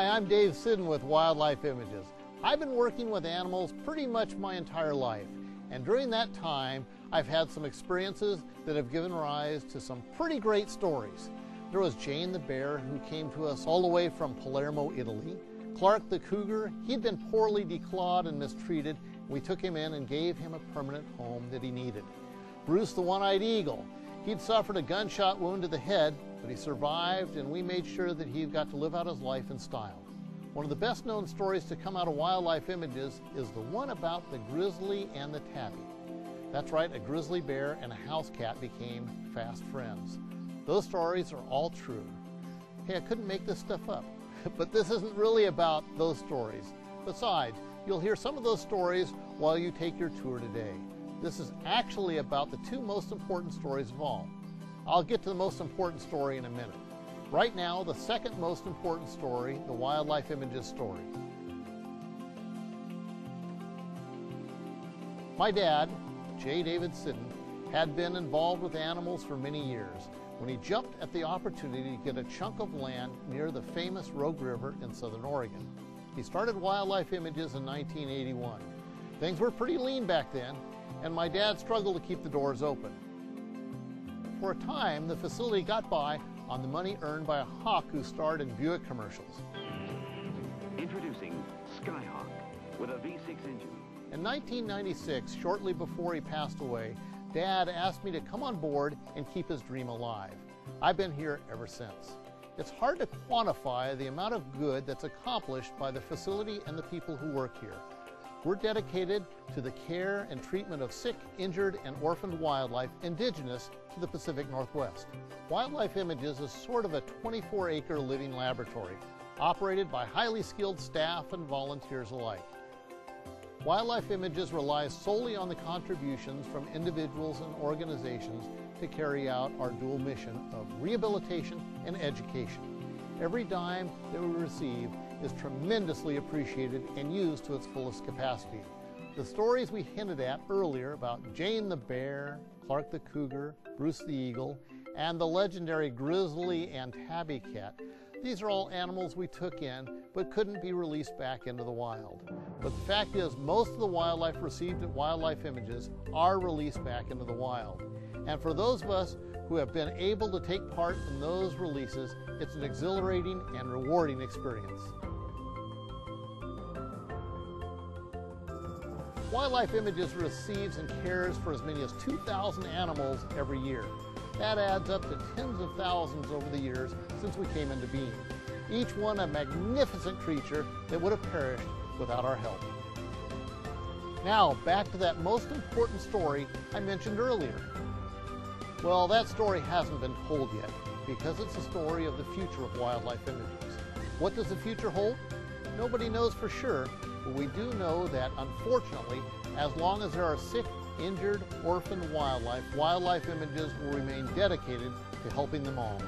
Hi, I'm Dave Siddon with Wildlife Images. I've been working with animals pretty much my entire life, and during that time I've had some experiences that have given rise to some pretty great stories. There was Jane the bear, who came to us all the way from Palermo, Italy. Clark the cougar, he'd been poorly declawed and mistreated. We took him in and gave him a permanent home that he needed. Bruce the one-eyed eagle, he'd suffered a gunshot wound to the head, but he survived, and we made sure that he got to live out his life in style. One of the best known stories to come out of Wildlife Images is the one about the grizzly and the tabby. That's right, a grizzly bear and a house cat became fast friends. Those stories are all true. Hey, I couldn't make this stuff up, but this isn't really about those stories. Besides, you'll hear some of those stories while you take your tour today. This is actually about the two most important stories of all. I'll get to the most important story in a minute. Right now, the second most important story, the Wildlife Images story. My dad, J. David Siddon, had been involved with animals for many years when he jumped at the opportunity to get a chunk of land near the famous Rogue River in southern Oregon. He started Wildlife Images in 1981. Things were pretty lean back then, and my dad struggled to keep the doors open. For a time, the facility got by on the money earned by a hawk who starred in Buick commercials. Introducing Skyhawk with a V6 engine. In 1996, shortly before he passed away, Dad asked me to come on board and keep his dream alive. I've been here ever since. It's hard to quantify the amount of good that's accomplished by the facility and the people who work here. We're dedicated to the care and treatment of sick, injured, and orphaned wildlife indigenous to the Pacific Northwest. Wildlife Images is sort of a 24-acre living laboratory, operated by highly skilled staff and volunteers alike. Wildlife Images relies solely on the contributions from individuals and organizations to carry out our dual mission of rehabilitation and education. Every dime that we receive is tremendously appreciated and used to its fullest capacity. The stories we hinted at earlier about Jane the bear, Clark the cougar, Bruce the eagle, and the legendary grizzly and tabby cat, these are all animals we took in but couldn't be released back into the wild. But the fact is, most of the wildlife received at Wildlife Images are released back into the wild. And for those of us who have been able to take part in those releases, it's an exhilarating and rewarding experience. Wildlife Images receives and cares for as many as 2,000 animals every year. That adds up to tens of thousands over the years since we came into being. Each one a magnificent creature that would have perished without our help. Now, back to that most important story I mentioned earlier. Well, that story hasn't been told yet, because it's the story of the future of Wildlife Images. What does the future hold? Nobody knows for sure, but we do know that, unfortunately, as long as there are sick, injured, orphaned wildlife, Wildlife Images will remain dedicated to helping them all.